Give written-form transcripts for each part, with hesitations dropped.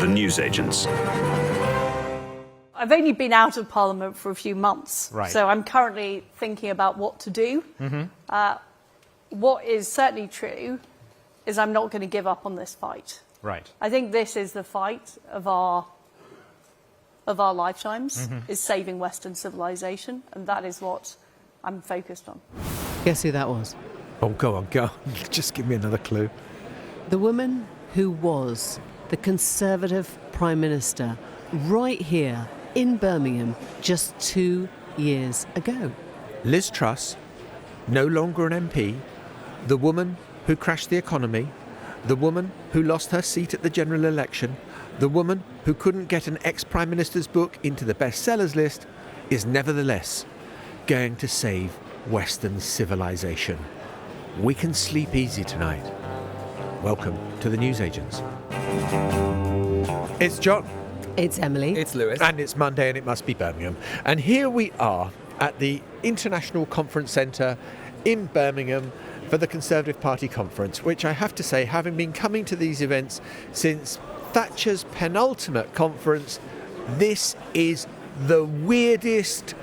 the newsagents. I've only been out of Parliament for a few months, right. So I'm currently thinking about what to do. What is certainly true is I'm not going to give up on this fight. Right. I think this is the fight of our lifetimes, is saving Western civilization, and that is what I'm focused on. Guess who that was? Oh, go on. Just give me another clue. The woman who was the Conservative Prime Minister right here in Birmingham just 2 years ago. Liz Truss, no longer an MP, the woman who crashed the economy, the woman who lost her seat at the general election, the woman who couldn't get an ex-Prime Minister's book into the bestsellers list, is nevertheless going to save Western civilization. We can sleep easy tonight. Welcome to the newsagents. It's John. It's Emily. It's Lewis. And it's Monday and it must be Birmingham. And here we are at the International Conference Centre in Birmingham for the Conservative Party conference, which I have to say, having been coming to these events since Thatcher's penultimate conference, this is the weirdest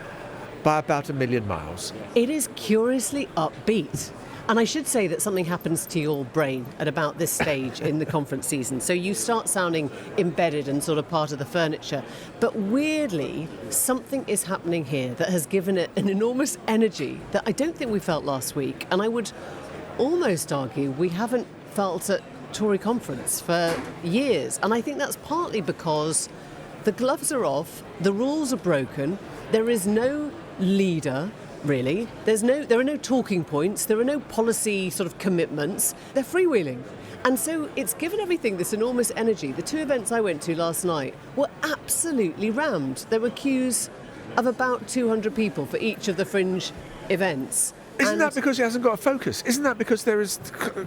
by about 1 million miles. It is curiously upbeat. And I should say that something happens to your brain at about this stage in the conference season. So you start sounding embedded and sort of part of the furniture. But weirdly, something is happening here that has given it an enormous energy that I don't think we felt last week. And I would almost argue we haven't felt at Tory conference for years. And I think that's partly because the gloves are off, the rules are broken, there is no leader, really. There are no talking points, there are no policy sort of commitments. They're freewheeling. And so it's given everything this enormous energy. The two events I went to last night were absolutely rammed. There were queues of about 200 people for each of the fringe events. Isn't that because it hasn't got a focus? Isn't that because there is...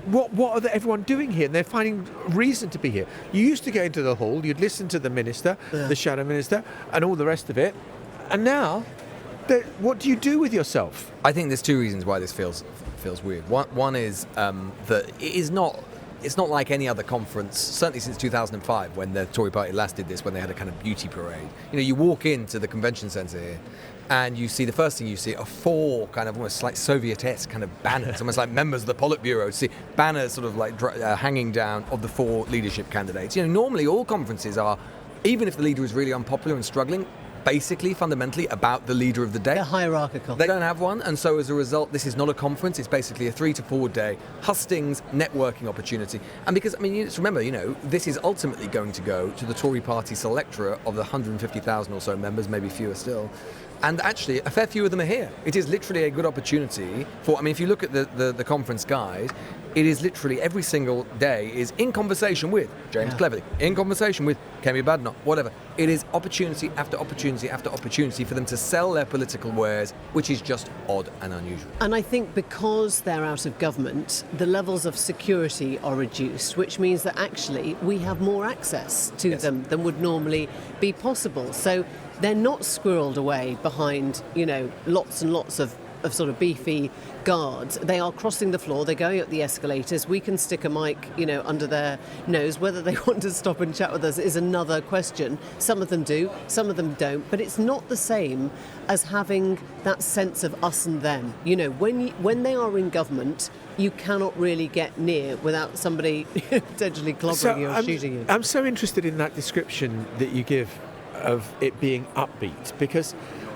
What are everyone doing here? And they're finding reason to be here. You used to go into the hall, you'd listen to the minister, the shadow minister, and all the rest of it. And now, what do you do with yourself? I think there's two reasons why this feels weird. One is that it's not like any other conference, certainly since 2005, when the Tory party last did this, when they had a kind of beauty parade. You know, you walk into the convention centre here, and you see, the first thing you see are four kind of almost like Soviet-esque kind of banners, almost like members of the Politburo. See banners sort of like hanging down of the four leadership candidates. You know, normally all conferences are, even if the leader is really unpopular and struggling, basically, fundamentally, about the leader of the day. They're hierarchical. They don't have one, and so as a result, this is not a conference. It's basically a 3 to 4 day hustings, networking opportunity. And because, I mean, you just remember, you know, this is ultimately going to go to the Tory party electorate of the 150,000 or so members, maybe fewer still. And actually, a fair few of them are here. It is literally a good opportunity for, I mean, if you look at the conference guide, it is literally every single day is in conversation with James Cleverly, in conversation with Kemi Badenoch, whatever. It is opportunity after opportunity after opportunity for them to sell their political wares, which is just odd and unusual. And I think because they're out of government, the levels of security are reduced, which means that actually we have more access to them than would normally be possible. So they're not squirreled away behind, you know, lots and lots of sort of beefy guards. They are crossing the floor, they're going up the escalators. We can stick a mic, you know, under their nose. Whether they want to stop and chat with us is another question. Some of them do, some of them don't. But it's not the same as having that sense of us and them. You know, when they are in government, you cannot really get near without somebody potentially clobbering you or shooting you. I'm so interested in that description that you give of it being upbeat, because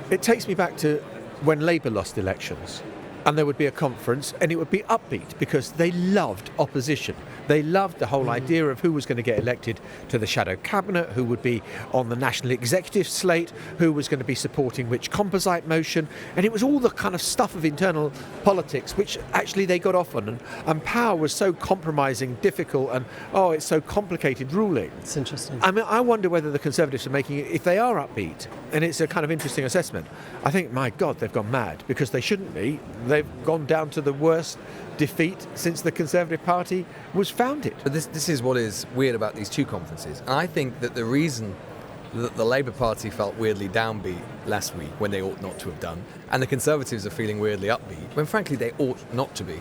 it takes me back to when Labour lost elections, and there would be a conference and it would be upbeat because they loved opposition. They loved the whole idea of who was going to get elected to the shadow cabinet, who would be on the national executive slate, who was going to be supporting which composite motion, and it was all the kind of stuff of internal politics which actually they got off on, and power was so compromising, difficult, and it's so complicated ruling. It's interesting. I mean, I wonder whether the Conservatives are making it, if they are upbeat, and it's a kind of interesting assessment. I think, my God, they've gone mad, because they shouldn't be. They've gone down to the worst defeat since the Conservative Party was founded. But this is what is weird about these two conferences. And I think that the reason that the Labour Party felt weirdly downbeat last week, when they ought not to have done, and the Conservatives are feeling weirdly upbeat, when frankly they ought not to be.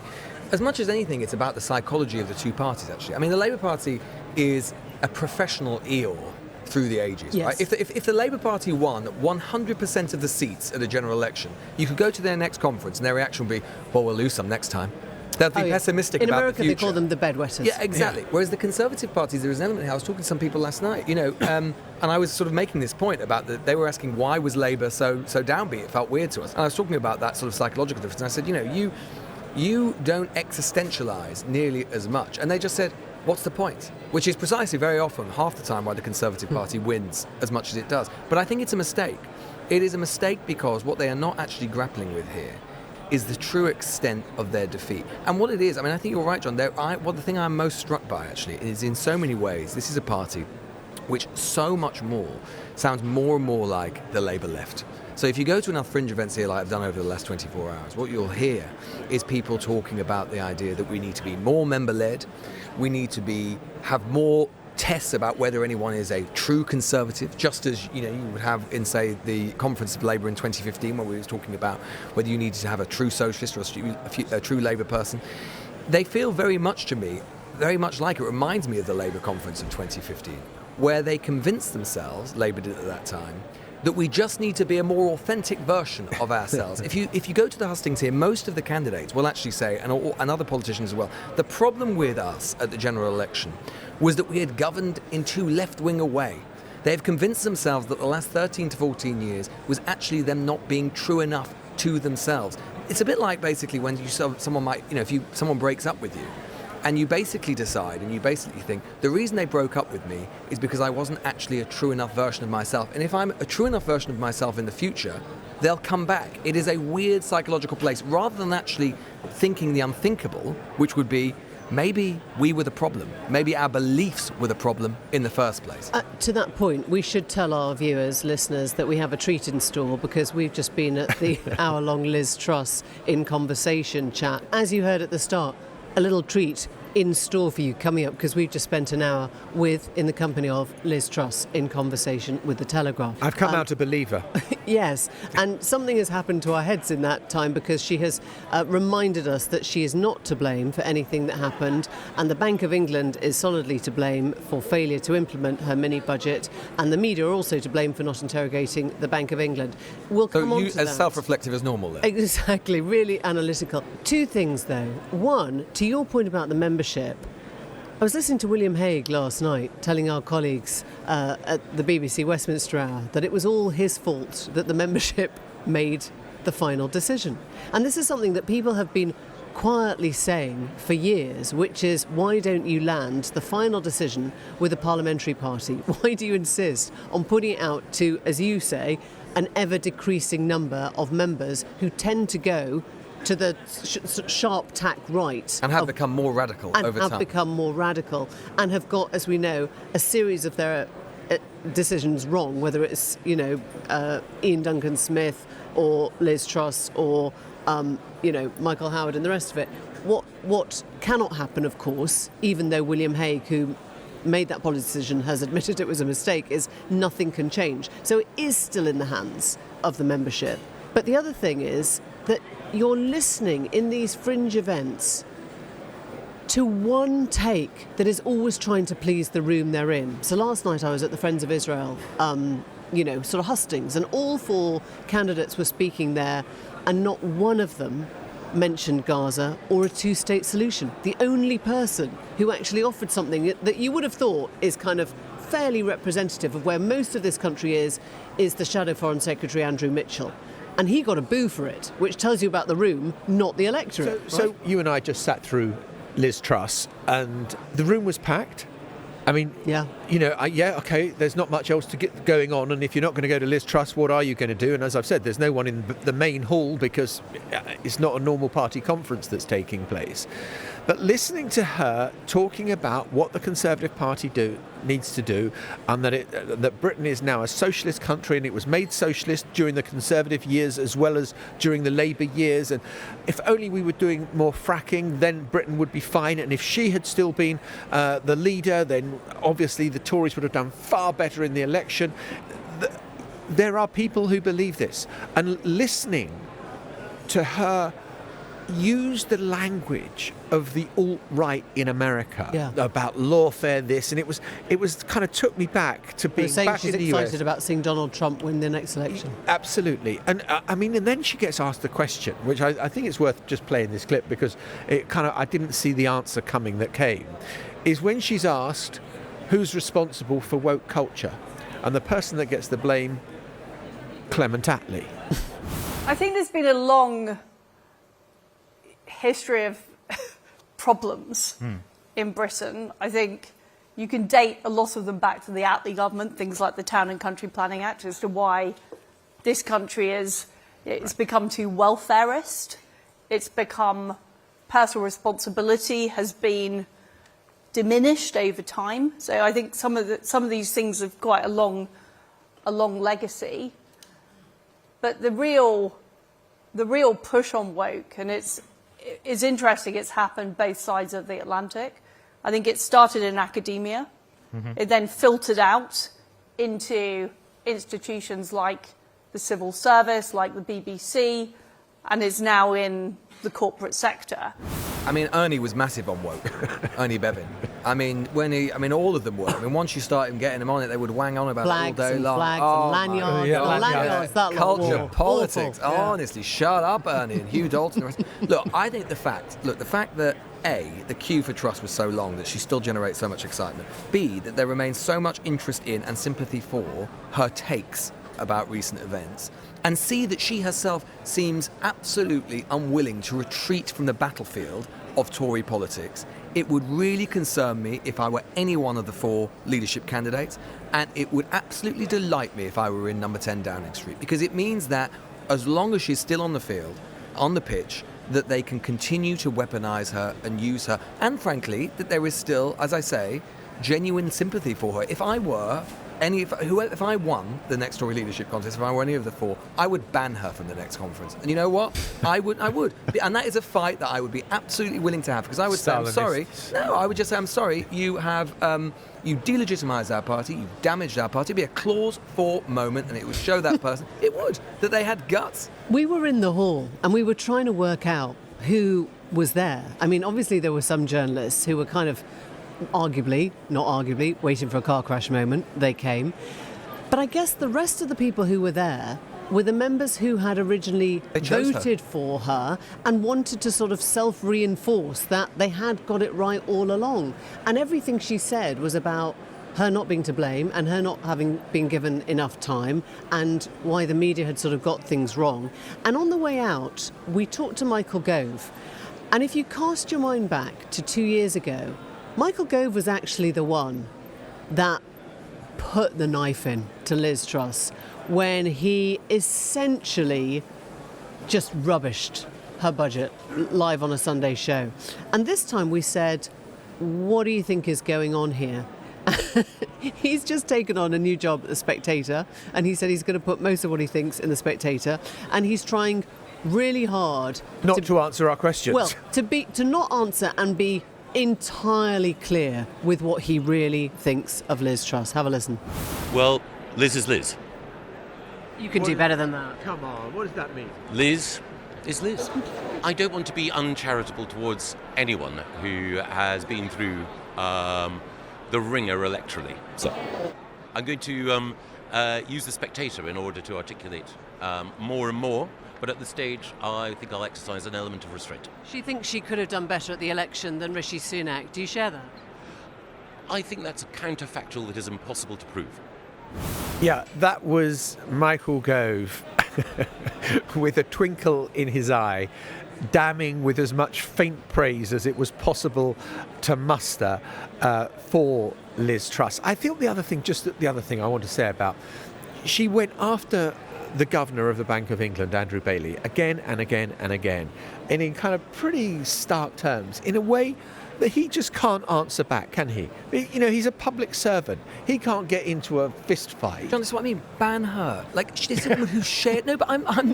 As much as anything, it's about the psychology of the two parties, actually. I mean, the Labour Party is a professional Eeyore through the ages, Yes. right? If the Labour Party won 100% of the seats at a general election, you could go to their next conference and their reaction would be, well, we'll lose some next time. They'll be pessimistic In about America, the future. they call them the bedwetters. Yeah, exactly. Whereas the Conservative parties, there was an element here. I was talking to some people last night, and I was sort of making this point about that. They were asking why was Labour so downbeat. It felt weird to us. And I was talking about that sort of psychological difference. And I said, you don't existentialise nearly as much. And they just said, what's the point? Which is precisely very often, half the time, why the Conservative Party wins as much as it does. But I think it's a mistake. It is a mistake because what they are not actually grappling with here is the true extent of their defeat. And what it is, I think you're right, John, the thing I'm most struck by, actually, is in so many ways, this is a party which so much more sounds more and more like the Labour left. So if you go to enough fringe events here like I've done over the last 24 hours, what you'll hear is people talking about the idea that we need to be more member-led, we need to have more tests about whether anyone is a true Conservative, just as you would have in, say, the Conference of Labour in 2015, where we were talking about whether you needed to have a true socialist or a true Labour person. They feel very much to me, very much like it reminds me of the Labour Conference of 2015, where they convinced themselves, Labour did at that time, that we just need to be a more authentic version of ourselves. If you go to the hustings here, most of the candidates will actually say, and other politicians as well, the problem with us at the general election was that we had governed in too left-wing a way. They've convinced themselves that the last 13 to 14 years was actually them not being true enough to themselves. It's a bit like basically when someone might, if someone breaks up with you, and you basically decide and you basically think, the reason they broke up with me is because I wasn't actually a true enough version of myself. And if I'm a true enough version of myself in the future, they'll come back. It is a weird psychological place. Rather than actually thinking the unthinkable, which would be, maybe we were the problem. Maybe our beliefs were the problem in the first place. To that point, we should tell our viewers, listeners, that we have a treat in store because we've just been at the hour-long Liz Truss in conversation chat. As you heard at the start, a little treat in store for you coming up because we've just spent an hour in the company of Liz Truss in conversation with The Telegraph. I've come out a believer. Yes, and something has happened to our heads in that time because she has reminded us that she is not to blame for anything that happened, and the Bank of England is solidly to blame for failure to implement her mini-budget, and the media are also to blame for not interrogating the Bank of England. We'll come on to that. As self-reflective as normal then? Exactly, really analytical. Two things though. One, to your point about the membership, I was listening to William Hague last night telling our colleagues at the BBC Westminster Hour that it was all his fault that the membership made the final decision. And this is something that people have been quietly saying for years, which is, why don't you land the final decision with a parliamentary party? Why do you insist on putting it out to, as you say, an ever-decreasing number of members who tend to go to the sharp tack right. And have become more radical over time. And have become more radical and have got, as we know, a series of their decisions wrong, whether it's, Ian Duncan Smith or Liz Truss or, Michael Howard and the rest of it. What cannot happen, of course, even though William Hague, who made that policy decision, has admitted it was a mistake, is nothing can change. So it is still in the hands of the membership. But the other thing is that you're listening in these fringe events to one take that is always trying to please the room they're in. So last night I was at the Friends of Israel, sort of hustings, and all four candidates were speaking there, and not one of them mentioned Gaza or a two-state solution. The only person who actually offered something that you would have thought is kind of fairly representative of where most of this country is the Shadow Foreign Secretary Andrew Mitchell. And he got a boo for it, which tells you about the room, not the electorate. So you and I just sat through Liz Truss, and the room was packed. I mean, yeah. Okay, there's not much else to get going on, and if you're not going to go to Liz Truss, what are you going to do? And as I've said, there's no one in the main hall because it's not a normal party conference that's taking place. But listening to her talking about what the Conservative Party needs to do, and that Britain is now a socialist country, and it was made socialist during the Conservative years as well as during the Labour years, and if only we were doing more fracking, then Britain would be fine, and if she had still been the leader, then obviously the Tories would have done far better in the election. There are people who believe this, and listening to her used the language of the alt-right in America about lawfare this, and it was kind of took me back to being saying back she's in the US. excited about seeing Donald Trump win the next election. Absolutely. And and then she gets asked the question, which I think it's worth just playing this clip because I didn't see the answer coming that came, is when she's asked who's responsible for woke culture, and the person that gets the blame, Clement Attlee. I think there's been a long history of problems in Britain. I think you can date a lot of them back to the Attlee government, things like the Town and Country Planning Act, as to why this country it's become too welfareist. It's become personal responsibility has been diminished over time. So I think some of these things have quite a long legacy. But the real push on woke, and it's interesting, it's happened both sides of the Atlantic. I think it started in academia. It then filtered out into institutions like the civil service, like the BBC, and is now in the corporate sector. I mean, Ernie was massive on woke. Ernie Bevin. I mean, all of them were. I mean, once you started getting him on it, they would wang on about Flags it all day and long. flags Oh, and my lanyards. God. Lanyards, that lot Culture, were politics. awful. Honestly, shut up, Ernie and Hugh Dalton. And the rest. Look, I think the fact that the queue for Truss was so long that she still generates so much excitement. B, that there remains so much interest in and sympathy for her takes about recent events. And C, that she herself seems absolutely unwilling to retreat from the battlefield of Tory politics. It would really concern me if I were any one of the four leadership candidates, and it would absolutely delight me if I were in number 10 Downing Street, because it means that as long as she's still on the field, on the pitch, that they can continue to weaponise her and use her, and frankly, that there is still, as I say, genuine sympathy for her. If I won the next Tory leadership contest, if I were any of the four, I would ban her from the next conference. And you know what? I would. And that is a fight that I would be absolutely willing to have, because I would say, I'm sorry. No, I would just say, I'm sorry, you have, you delegitimized our party, you damaged our party. It'd be a clause 4 moment, and it would show that person, it would, that they had guts. We were in the hall and we were trying to work out who was there. I mean, obviously there were some journalists who were kind of not arguably, waiting for a car crash moment. They came. But I guess the rest of the people who were there were the members who had originally voted for her and wanted to sort of self-reinforce that they had got it right all along. And everything she said was about her not being to blame and her not having been given enough time and why the media had sort of got things wrong. And on the way out, we talked to Michael Gove. And if you cast your mind back to 2 years ago, Michael Gove was actually the one that put the knife in to Liz Truss when he essentially just rubbished her budget live on a Sunday show. And this time we said, what do you think is going on here? He's just taken on a new job at The Spectator, and he said he's going to put most of what he thinks in The Spectator, and he's trying really hard not to answer our questions. Well, to not answer and be entirely clear with what he really thinks of Liz Truss. Have a listen. Well, Liz is Liz. You can do better than that. Come on, what does that mean? Liz is Liz. I don't want to be uncharitable towards anyone who has been through the ringer electorally. So I'm going to use The Spectator in order to articulate more and more. But at this stage, I think I'll exercise an element of restraint. She thinks she could have done better at the election than Rishi Sunak. Do you share that? I think that's a counterfactual that is impossible to prove. Yeah, that was Michael Gove with a twinkle in his eye, damning with as much faint praise as it was possible to muster for Liz Truss. I think the other thing I want to say about, she went after the governor of the Bank of England, Andrew Bailey, again and again and again, and in kind of pretty stark terms, in a way that he just can't answer back, can he? You know, he's a public servant. He can't get into a fist fight. John, this is what I mean. Ban her. Like, she's a woman who shared... No, but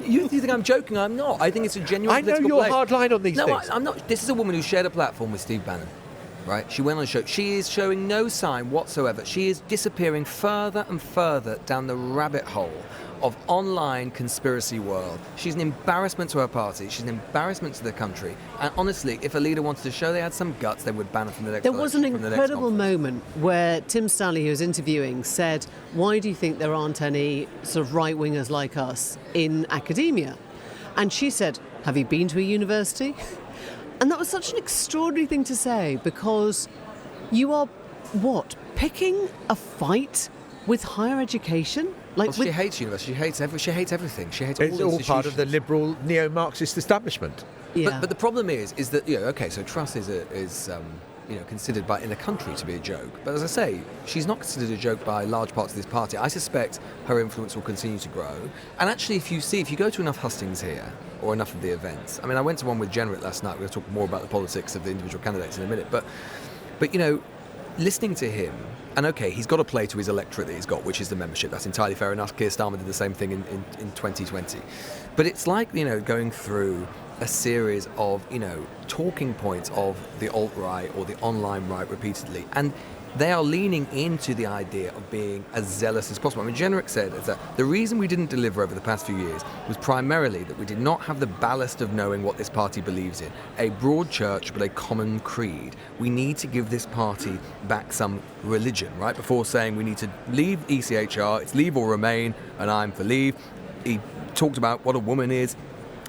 you think I'm joking. I'm not. I think it's a genuine I know political you're play. hard line on these things. No, I'm not. This is a woman who shared a platform with Steve Bannon. right? She went on a show. She is showing no sign whatsoever. She is disappearing further and further down the rabbit hole of online conspiracy world. She's an embarrassment to her party. She's an embarrassment to the country. And honestly, if a leader wanted to show they had some guts, they would ban her from the next There was an election, from the next incredible conference. moment where Tim Stanley, who was interviewing, said, why do you think there aren't any sort of right-wingers like us in academia? And she said, have you been to a university? And that was such an extraordinary thing to say, because you are, picking a fight with higher education? Well, she hates university. She hates everything. She hates It's all all part of the institutions. liberal neo-Marxist establishment. Yeah. But the problem is that, okay, so Truss is considered in the country to be a joke. But as I say, she's not considered a joke by large parts of this party. I suspect her influence will continue to grow. And actually, if you go to enough hustings here, or enough of the events, I mean, I went to one with Jenrick last night. We'll talk more about the politics of the individual candidates in a minute. But listening to him, and okay, he's got to play to his electorate that he's got, which is the membership. That's entirely fair enough. Keir Starmer did the same thing in 2020. But it's like, going through a series of, talking points of the alt-right or the online right repeatedly. And they are leaning into the idea of being as zealous as possible. I mean, Jenrick said that the reason we didn't deliver over the past few years was primarily that we did not have the ballast of knowing what this party believes in. A broad church, but a common creed. We need to give this party back some religion, right? Before saying we need to leave ECHR, it's leave or remain, and I'm for leave. He talked about what a woman is.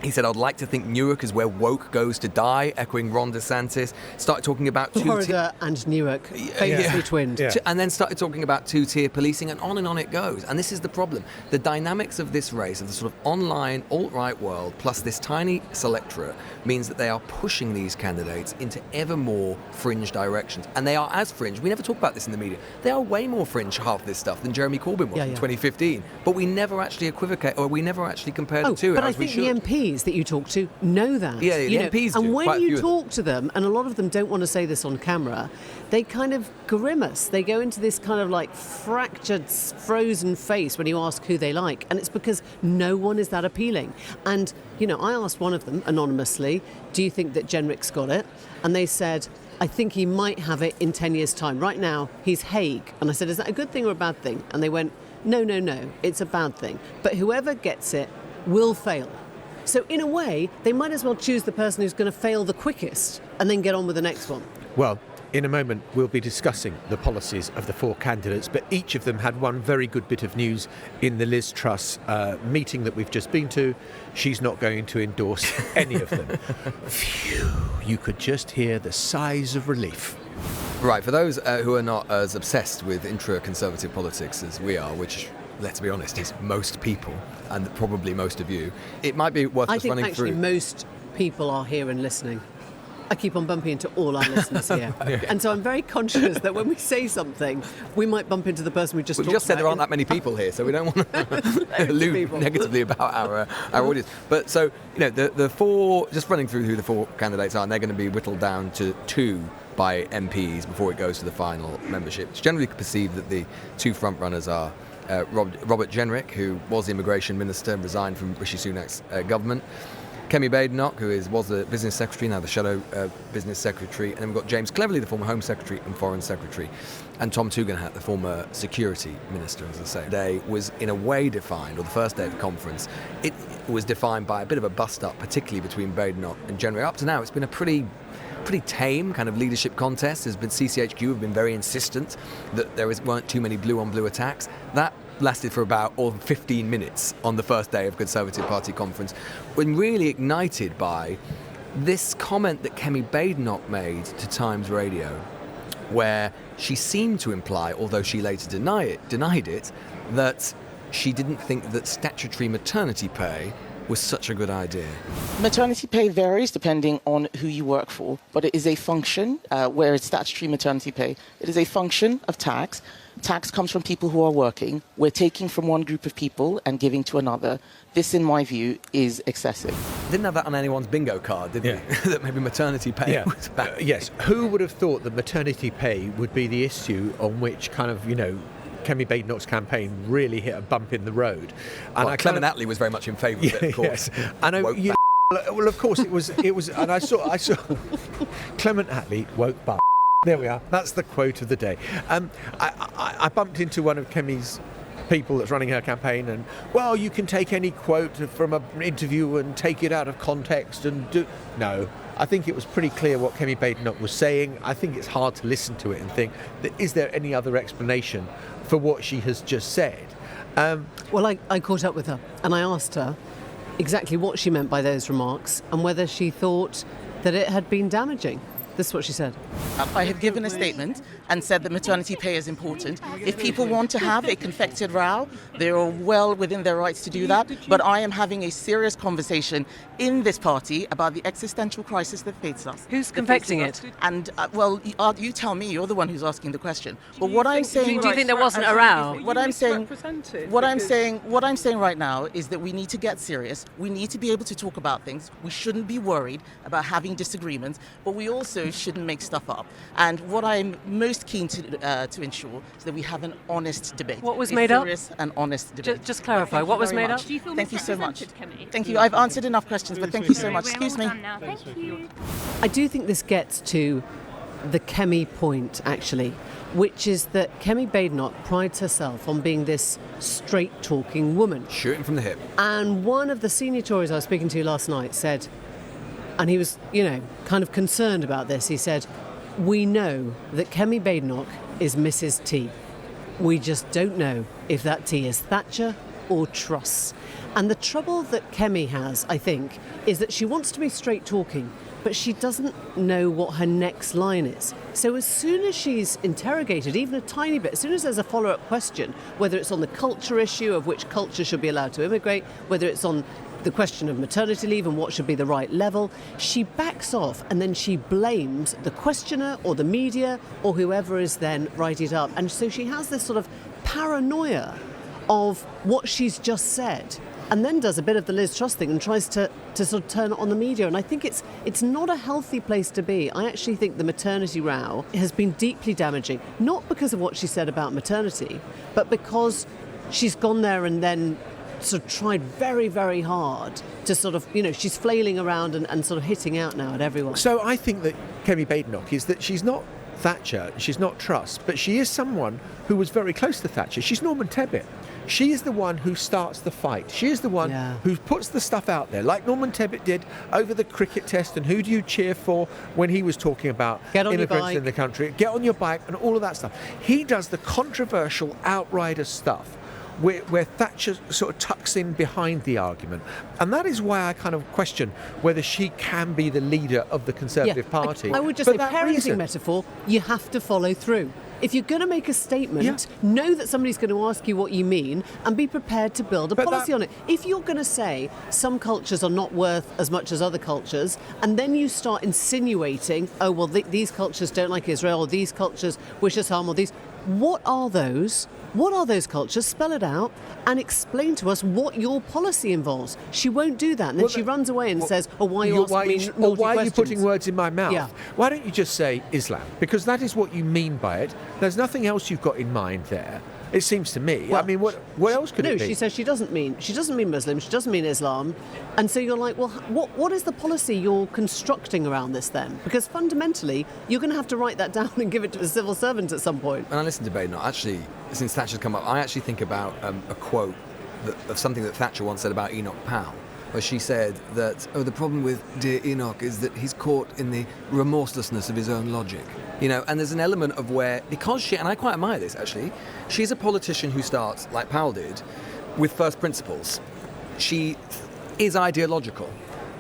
He said, I'd like to think Newark is where woke goes to die, echoing Ron DeSantis. Started talking about Florida and Newark, famously twinned. Yeah. And then started talking about two-tier policing, and on it goes. And this is the problem. The dynamics of this race, of the sort of online alt-right world, plus this tiny selectorate, means that they are pushing these candidates into ever more fringe directions. And they are as fringe. We never talk about this in the media. They are way more fringe, half this stuff, than Jeremy Corbyn was in 2015. But we never actually equivocate, or we never actually compare the two. But I think the MPs that you talk to know that. Yeah, the MPs do, and quite when a few you of them. talk to them, and a lot of them don't want to say this on camera, they kind of grimace. They go into this kind of like fractured, frozen face when you ask who they like, and it's because no one is that appealing. And, I asked one of them anonymously, do you think that Jenrick's got it? And they said, I think he might have it in 10 years' time. Right now, he's Hague. And I said, is that a good thing or a bad thing? And they went, no, it's a bad thing. But whoever gets it will fail. So in a way, they might as well choose the person who's going to fail the quickest and then get on with the next one. Well, in a moment, we'll be discussing the policies of the four candidates, but each of them had one very good bit of news in the Liz Truss meeting that we've just been to. She's not going to endorse any of them. Phew, you could just hear the sighs of relief. Right, for those who are not as obsessed with intra-conservative politics as we are, which, let's be honest, is most people, and probably most of you, it might be worth us running through. I think actually most people are here and listening. I keep on bumping into all our listeners here. And so I'm very conscious that when we say something, we might bump into the person we just talked about. We've just said there aren't that many people here, so we don't want to allude negatively about our audience. But so, the four, just running through who the four candidates are, and they're going to be whittled down to two by MPs before it goes to the final membership. It's generally perceived that the two frontrunners are Robert Jenrick, who was the immigration minister and resigned from Rishi Sunak's government. Kemi Badenoch, who was the business secretary, now the shadow business secretary. And then we've got James Cleverly, the former home secretary and foreign secretary. And Tom Tugendhat, the former security minister, as I say. The day was in a way defined, or the first day of the conference, it was defined by a bit of a bust-up, particularly between Badenoch and Jenrick. Up to now, it's been a pretty tame kind of leadership contest. There's been CCHQ have been very insistent that weren't too many blue-on-blue attacks. That lasted for about 15 minutes on the first day of Conservative Party conference, when really ignited by this comment that Kemi Badenoch made to Times Radio, where she seemed to imply, although she later denied it, that she didn't think that statutory maternity pay was such a good idea. Maternity pay varies depending on who you work for, but it is a function, where it's statutory maternity pay. It is a function of tax. Tax comes from people who are working. We're taking from one group of people and giving to another. This, in my view, is excessive. Didn't have that on anyone's bingo card, did we? That maybe maternity pay was back. Yes. Who would have thought that maternity pay would be the issue on which kind of, Kemi Badenoch's campaign really hit a bump in the road? And Clement Attlee was very much in favour of it, of course. Yes. And well, of course, it was, and I saw Clement Attlee, woke bar. There we are. That's the quote of the day. I bumped into one of Kemi's people that's running her campaign, and, well, you can take any quote from an interview and take it out of context and do... No, I think it was pretty clear what Kemi Badenoch was saying. I think it's hard to listen to it and think, is there any other explanation for what she has just said? Well, I caught up with her and I asked her exactly what she meant by those remarks and whether she thought that it had been damaging. This is what she said. I have given a statement and said that maternity pay is important. If people want to have a confected row, they are well within their rights to do that. But I am having a serious conversation in this party about the existential crisis that faces us. Who's confecting it? And, you tell me. You're the one who's asking the question. But what I'm saying... Do you think there wasn't a row? What I'm saying right now is that we need to get serious. We need to be able to talk about things. We shouldn't be worried about having disagreements, but we also shouldn't make stuff up. And what I'm most keen to ensure is that we have an honest debate. What was made up? Serious and honest debate. Just clarify, what was made up? Do you feel Thank you so much. Kemi? Thank you. I've answered enough questions, but thank you so much. We're Excuse all me. done now. Thank you. I do think this gets to the Kemi point, actually, which is that Kemi Badenoch prides herself on being this straight-talking woman. Shooting from the hip. And one of the senior Tories I was speaking to last night said, and he was, kind of concerned about this, he said, we know that Kemi Badenoch is Mrs. T. We just don't know if that T is Thatcher or Truss. And the trouble that Kemi has, I think, is that she wants to be straight talking, but she doesn't know what her next line is. So as soon as she's interrogated, even a tiny bit, as soon as there's a follow-up question, whether it's on the culture issue of which culture should be allowed to immigrate, whether it's on the question of maternity leave and what should be the right level, she backs off and then she blames the questioner or the media or whoever is then writing it up. And so she has this sort of paranoia of what she's just said, and then does a bit of the Liz Truss thing and tries to sort of turn it on the media. And I think it's not a healthy place to be. I actually think the maternity row has been deeply damaging, not because of what she said about maternity, but because she's gone there and then sort of tried very, very hard to sort of, she's flailing around and sort of hitting out now at everyone. So I think that Kemi Badenoch is that she's not Thatcher, she's not Truss, but she is someone who was very close to Thatcher. She's Norman Tebbit. She is the one who starts the fight. She is the one who puts the stuff out there, like Norman Tebbit did over the cricket test and who do you cheer for when he was talking about immigrants in the country. Get on your bike and all of that stuff. He does the controversial outrider stuff where Thatcher sort of tucks in behind the argument. And that is why I kind of question whether she can be the leader of the Conservative Party. I would just say, parenting metaphor, you have to follow through. If you're going to make a statement, know that somebody's going to ask you what you mean and be prepared to build a policy on it. If you're going to say some cultures are not worth as much as other cultures, and then you start insinuating, oh, well, these cultures don't like Israel, or these cultures wish us harm, or these... What are those? What are those cultures? Spell it out and explain to us what your policy involves. She won't do that. And then she runs away and says, oh, why are you asking me naughty why are you questions? putting words in my mouth? Yeah. Why don't you just say Islam? Because that is what you mean by it. There's nothing else you've got in mind there. It seems to me. Well, I mean, what else could it be? No, she says she doesn't mean Muslim, she doesn't mean Islam. And so you're like, well, what is the policy you're constructing around this then? Because fundamentally, you're going to have to write that down and give it to the civil servant at some point. When I listen to Badenoch, actually, since Thatcher's come up, I actually think about a quote of something that Thatcher once said about Enoch Powell, where she said that, the problem with dear Enoch is that he's caught in the remorselessness of his own logic. And there's an element of where, because she, and I quite admire this actually, she's a politician who starts, like Powell did, with first principles. She is ideological.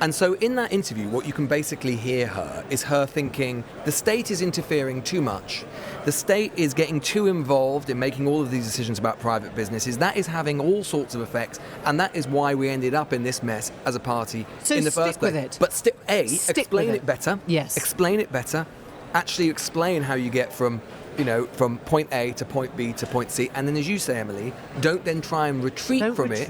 And so in that interview, what you can basically hear her is her thinking, the state is interfering too much. The state is getting too involved in making all of these decisions about private businesses. That is having all sorts of effects. And that is why we ended up in this mess as a party in the first place. With it. But explain it better. Yes. Explain it better. Actually explain how you get from point A to point B to point C, and then, as you say, Emily, don't then try and retreat from it,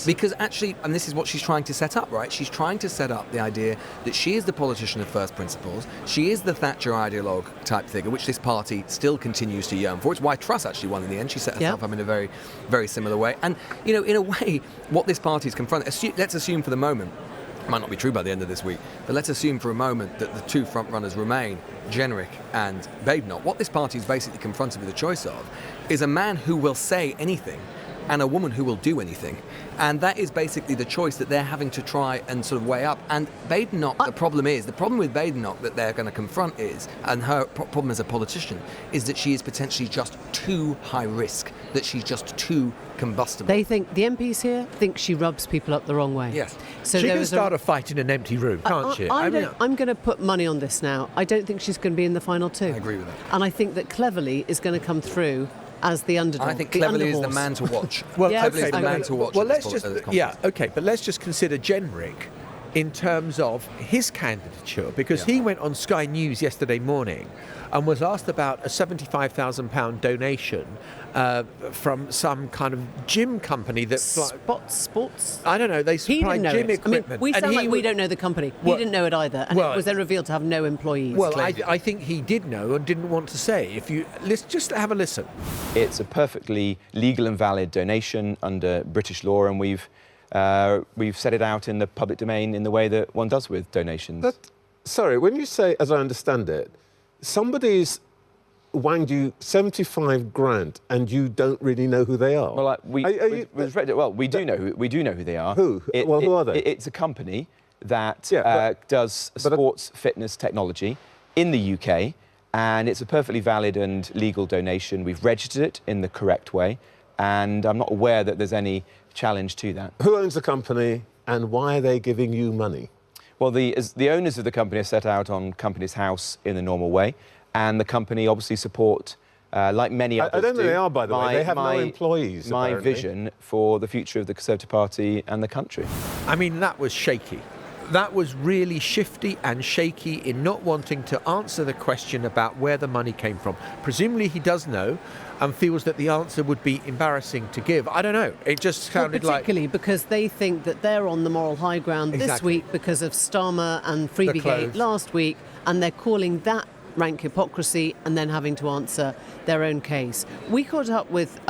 because actually, and this is what she's trying to set up, right? She's trying to set up the idea that she is the politician of first principles, she is the Thatcher ideologue type figure, which this party still continues to yearn for. It's why Truss actually won in the end. She set herself up in a very, very similar way. And, in a way, what this party is confronting, let's assume for the moment might not be true by the end of this week, but let's assume for a moment that the two frontrunners remain, Jenrick and Badenoch. What this party is basically confronted with a choice of is a man who will say anything and a woman who will do anything. And that is basically the choice that they're having to try and sort of weigh up. And Badenoch, the problem with Badenoch that they're going to confront is, and her problem as a politician, is that she is potentially just too high risk, that she's just too combustible. They think, the MPs here think she rubs people up the wrong way. Yes. So she there can was start a fight in an empty room, can't she? I'm going to put money on this now. I don't think she's going to be in the final two. I agree with that. And I think that Cleverly is going to come through as the underdog. I think Cleverly is the underhorse. man to watch. Well, Yeah, Cleverly is okay, the man to watch. Well, at let's this just conference. okay, but let's just consider Jenrick in terms of his candidature, because he went on Sky News yesterday morning and was asked about a £75,000 donation from some kind of gym company that Sports. I don't know. They He supply didn't know gym it. equipment. I mean, we and sound like we was- don't know the company. Well- he didn't know it either, and well- it was then revealed to have no employees. Well, I think he did know and didn't want to say. Let's just have a listen. It's a perfectly legal and valid donation under British law, and we've set it out in the public domain in the way that one does with donations. Sorry, when you say, as I understand it, somebody's wanged you 75 grand and you don't really know who they are. Well, we do know who they are. Who? Who are they? It's a company that Yeah, does sports fitness technology in the UK, and it's a perfectly valid and legal donation. We've registered it in the correct way, and I'm not aware that there's any challenge to that. Who owns the company and why are they giving you money? Well, the owners of the company are set out on Companies House in the normal way, and the company obviously support, like many others I don't know do, they are, by the way. They have no employees, My apparently. vision for the future of the Conservative Party and the country. I mean, that was shaky. That was really shifty and shaky in not wanting to answer the question about where the money came from. Presumably he does know and feels that the answer would be embarrassing to give. I don't know. It just sounded particularly because they think that they're on the moral high ground this Exactly. week because of Starmer and clothes. Freebiegate last week, and they're calling that rank hypocrisy and then having to answer their own case. We caught up with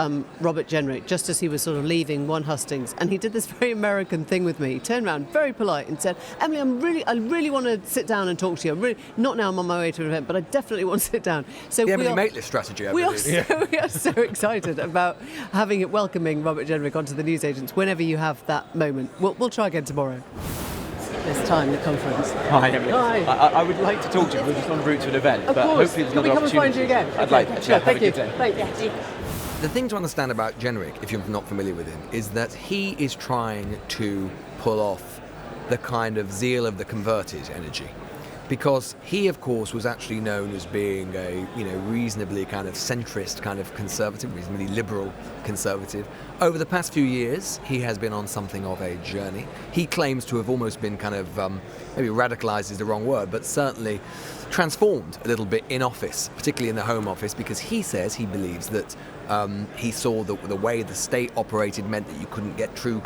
Robert Jenrick just as he was sort of leaving one hustings, and he did this very American thing with me. He turned around very polite and said, Emily, I really want to sit down and talk to you. Not now, I'm on my way to an event, but I definitely want to sit down. So The Emily Maitlis strategy, I we believe. are so excited about welcoming Robert Jenrick onto the newsagents whenever you have that moment. We'll try again tomorrow. This time, the conference. Hi. Hi. I would like to talk to you. We're just en route to an event, Of but course. hopefully there's Can we another come and find opportunity. you again? I'd Okay. like that. Sure, Have a thank you. good day. Thank you. The thing to understand about Jenrick, if you're not familiar with him, is that he is trying to pull off the kind of zeal of the converted energy. Because he, of course, was actually known as being a, reasonably kind of centrist, kind of conservative, reasonably liberal conservative. Over the past few years, he has been on something of a journey. He claims to have almost been kind of, maybe radicalised is the wrong word, but certainly transformed a little bit in office, particularly in the Home Office, because he says he believes that he saw the way the state operated meant that you couldn't get true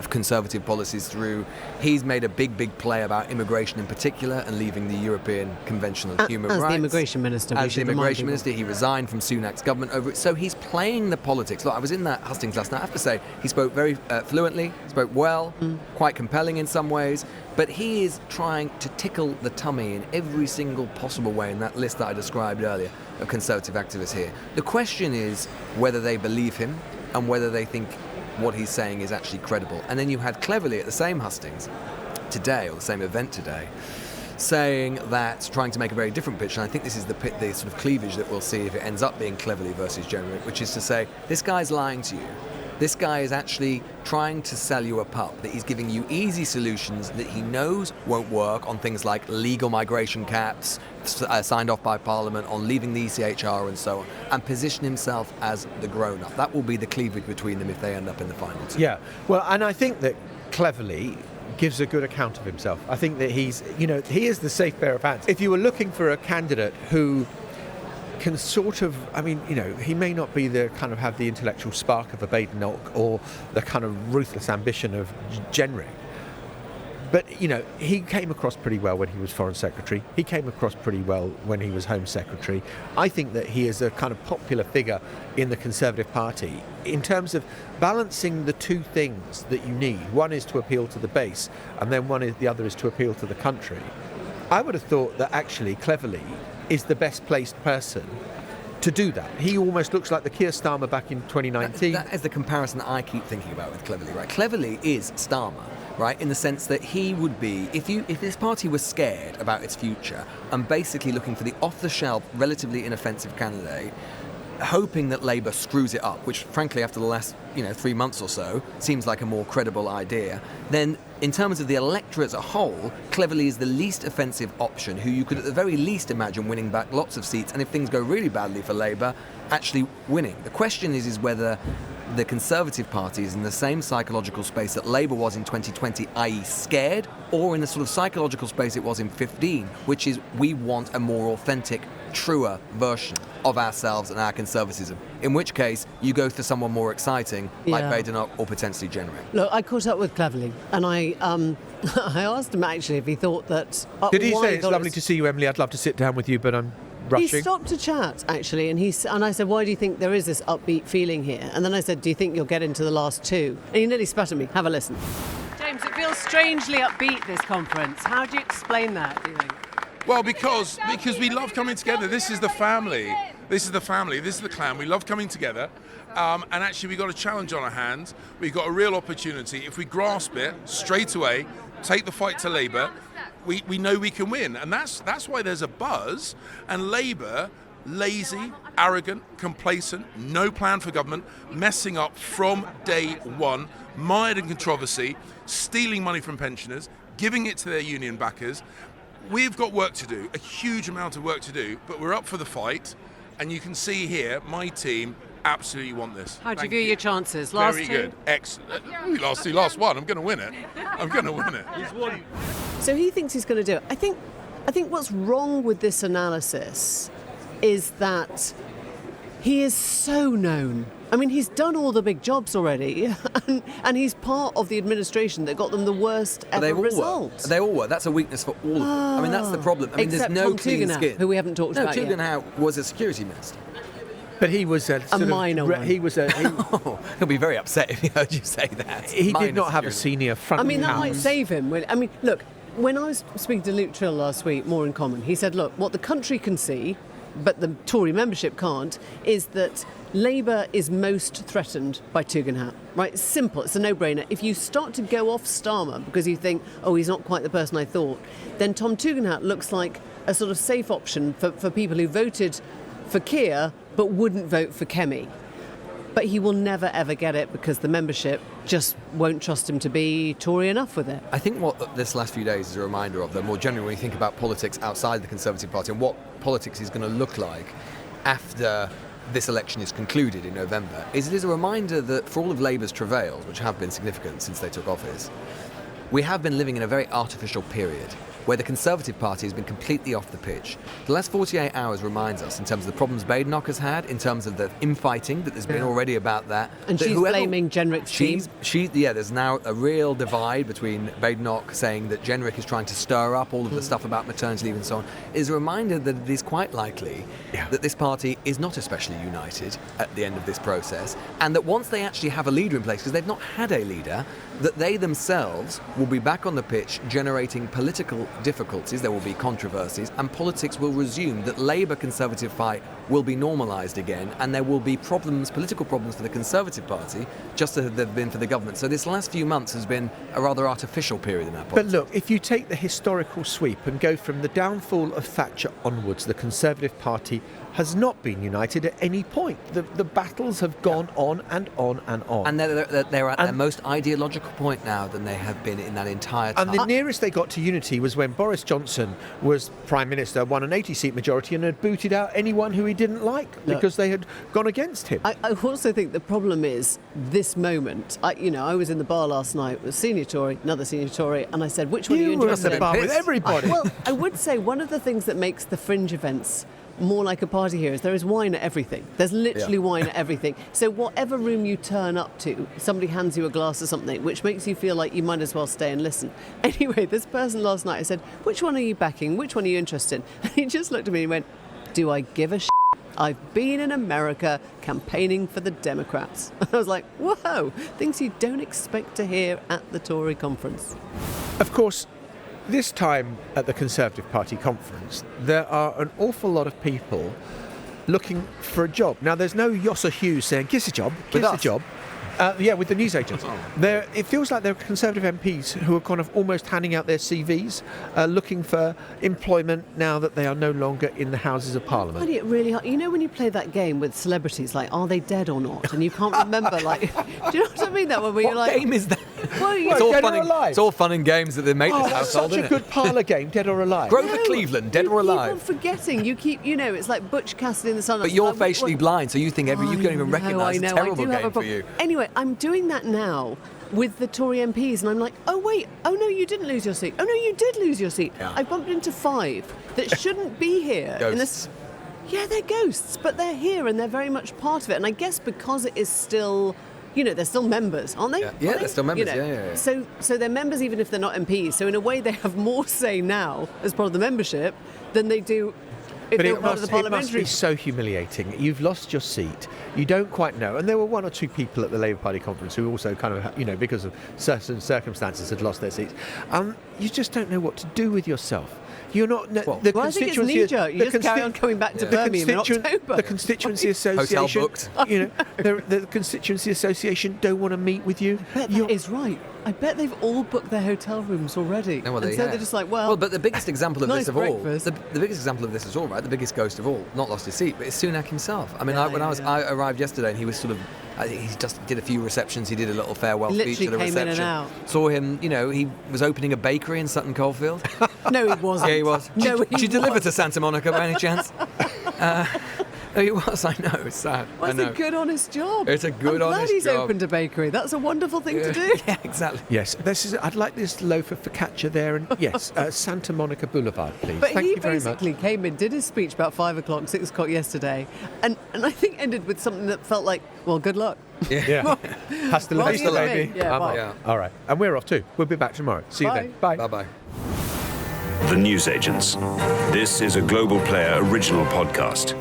conservative policies through. He's made a big play about immigration in particular and leaving the European Convention on Human Rights. As the immigration minister, As the immigration minister, he resigned from Sunak's government over it. So he's playing the politics. Look, I was in that hustings last night. I have to say, he spoke very fluently, spoke well, quite compelling in some ways. But he is trying to tickle the tummy in every single possible way in that list that I described earlier of Conservative activists here. The question is whether they believe him and whether they think what he's saying is actually credible. And then you had Cleverly at the same hustings today, or the same event today, saying that, trying to make a very different pitch, and I think this is the sort of cleavage that we'll see if it ends up being Cleverly versus Jenrick, which is to say, this guy's lying to you. This guy is actually trying to sell you a pup, that he's giving you easy solutions that he knows won't work on things like legal migration caps, signed off by Parliament, on leaving the ECHR and so on, and position himself as the grown-up. That will be the cleavage between them if they end up in the final two. Yeah, well, and I think that Cleverly gives a good account of himself. I think that he is the safe pair of hands. If you were looking for a candidate who can sort of, he may not be have the intellectual spark of a Badenoch or the kind of ruthless ambition of Jenrick, But, he came across pretty well when he was Foreign Secretary. He came across pretty well when he was Home Secretary. I think that he is a kind of popular figure in the Conservative Party in terms of balancing the two things that you need. One is to appeal to the base, and then the other is to appeal to the country. I would have thought that actually Cleverly is the best placed person to do that. He almost looks like the Keir Starmer back in 2019. That is the comparison that I keep thinking about with Cleverly, right? Cleverly is Starmer, right, in the sense that he would be, if this party was scared about its future and basically looking for the off-the-shelf, relatively inoffensive candidate, hoping that Labour screws it up, which frankly after the last 3 months or so seems like a more credible idea, then in terms of the electorate as a whole, Cleverly is the least offensive option, who you could at the very least imagine winning back lots of seats, and if things go really badly for Labour, actually winning. The question is whether the Conservative Party is in the same psychological space that Labour was in 2020, i.e. scared, or in the sort of psychological space it was in 2015, which is we want a more authentic, truer version of ourselves and our conservatism. In which case, you go for someone more exciting, like Badenoch or potentially Jenrick. Look, I caught up with Cleverly, and I asked him actually if he thought that... Did he say, it's lovely to see you, Emily, I'd love to sit down with you, but I'm rushing? He stopped to chat, actually, and I said, why do you think there is this upbeat feeling here? And then I said, do you think you'll get into the last two? And he nearly spat at me. Have a listen. James, it feels strangely upbeat, this conference. How do you explain that, do you think? Well, because we love coming together. This is the family. This is the family. This is the clan. We love coming together. And actually, we've got a challenge on our hands. We've got a real opportunity. If we grasp it straight away, take the fight to Labour, we know we can win. And that's why there's a buzz. And Labour, lazy, arrogant, complacent, no plan for government, messing up from day one, mired in controversy, stealing money from pensioners, giving it to their union backers. We've got work to do, a huge amount of work to do, but we're up for the fight. And you can see here, my team absolutely want this. How do you view your chances? Last Very two? good. Excellent. Last one. I'm going to win it. I'm going to win it. So he thinks he's going to do it. I think what's wrong with this analysis is that he is so known. I mean, he's done all the big jobs already, and he's part of the administration that got them the worst ever result. They all were. That's a weakness for all of them. I mean, that's the problem. I mean, Except there's no Tom clean Tugendhat, skin. who we haven't talked about yet. Tugendhat was a security minister. But he was a minor one. He was He'll be very upset if he heard you say that. He did not have a senior front. I mean, that house. might save him. I mean, look, when I was speaking to Luke Trill last week, More in Common, he said, look, what the country can see, but the Tory membership can't, is that Labour is most threatened by Tugendhat. Right? It's simple. It's a no-brainer. If you start to go off Starmer because you think, oh, he's not quite the person I thought, then Tom Tugendhat looks like a sort of safe option for people who voted for Keir but wouldn't vote for Kemi. But he will never, ever get it because the membership just won't trust him to be Tory enough with it. I think what this last few days is a reminder of, though, more generally when you think about politics outside the Conservative Party and what politics is going to look like after this election is concluded in November, is it is a reminder that for all of Labour's travails, which have been significant since they took office, we have been living in a very artificial period where the Conservative Party has been completely off the pitch. The last 48 hours reminds us in terms of the problems Badenoch has had, in terms of the infighting that there's been already about that. And that she's blaming Jenrick's team. There's now a real divide between Badenoch saying that Jenrick is trying to stir up all of the stuff about maternity leave and so on. It is a reminder that it is quite likely that this party is not especially united at the end of this process, and that once they actually have a leader in place, because they've not had a leader, that they themselves will be back on the pitch generating political difficulties, there will be controversies, and politics will resume, that Labour-Conservative fight will be normalised again, and there will be problems, political problems for the Conservative Party, just as there have been for the government. So this last few months has been a rather artificial period in our politics. But look, if you take the historical sweep and go from the downfall of Thatcher onwards, the Conservative Party has not been united at any point. The battles have gone on and on and on. And they're at their most ideological point now than they have been in that entire time. And the nearest they got to unity was when Boris Johnson was Prime Minister, won an 80-seat majority and had booted out anyone who he didn't like because they had gone against him. I also think the problem is this moment. I was in the bar last night with a senior Tory, another senior Tory, and I said, which one are you interested in? You were in the bar with everybody. Well, I would say one of the things that makes the fringe events more like a party here is there is wine at everything. There's literally wine at everything. So whatever room you turn up to, somebody hands you a glass of something, which makes you feel like you might as well stay and listen. Anyway, this person last night, I said, which one are you backing? Which one are you interested in? And he just looked at me and went, do I give a shit? I've been in America campaigning for the Democrats. And I was like, whoa, things you don't expect to hear at the Tory conference. Of course, this time at the Conservative Party conference, there are an awful lot of people looking for a job. Now, there's no Yossa Hughes saying, give us a job, give us a job. With the newsagents. It feels like there are Conservative MPs who are kind of almost handing out their CVs, looking for employment now that they are no longer in the Houses of Parliament. I find it really hard. You know when you play that game with celebrities, like, are they dead or not? And you can't remember, like, do you know what I mean? That one where you're like... What game is that? Well, It's all fun and games at the Maitlis household, such a good parlour game, Dead or Alive. Grover Cleveland, Dead or Alive. You keep on forgetting. You keep, it's like Butch Cassidy in the Sun. But you're facially blind, so you think you don't even recognise it's a terrible game for you. Anyway, I'm doing that now with the Tory MPs, and I'm like, oh wait, oh no, you didn't lose your seat. Oh no, you did lose your seat. Yeah. I bumped into 5 that shouldn't be here. Ghosts. Yeah, they're ghosts, but they're here and they're very much part of it. And I guess because it is still... they're still members, aren't they? Yeah, they're still members, yeah. So they're members even if they're not MPs. So in a way, they have more say now as part of the membership than they do if they're part of the parliamentary. It must be so humiliating. You've lost your seat. You don't quite know. And there were 1 or 2 people at the Labour Party conference who also kind of, because of certain circumstances had lost their seats. You just don't know what to do with yourself. You're not... I think it's knee-jerk. You just carry on coming back to Birmingham in October. The Constituency Association... Hotel booked. The Constituency Association don't want to meet with you. I bet that is right. I bet they've all booked their hotel rooms already. No, well, they're just like, well... Well, but the biggest example of nice this of all... breakfast. The biggest example of this is all, right? The biggest ghost of all, not lost his seat, but it's Sunak himself. I mean, I arrived yesterday and he was sort of... he just did a few receptions. He did a little farewell speech at a reception. Literally came in and out. Saw him, he was opening a bakery in Sutton Coldfield. No, he wasn't. Yeah, he was. Did you deliver to Santa Monica by any chance? No, he was. I know. It's sad. Well, it's a good, honest job. It's a good, I'm honest glad he's job. opened a bakery. That's a wonderful thing to do. Yeah, exactly. Yes, I'd like this loaf of focaccia there, and yes, Santa Monica Boulevard, please. But Thank he you very much. basically came in, did his speech about 5 o'clock, 6 o'clock yesterday, and I think ended with something that felt like, well, good luck. Yeah. Hasta la vista, baby. Yeah, bye. Yeah. All right, and we're off too. We'll be back tomorrow. See you then. Bye. Bye-bye. The Newsagents. This is a Global Player original podcast.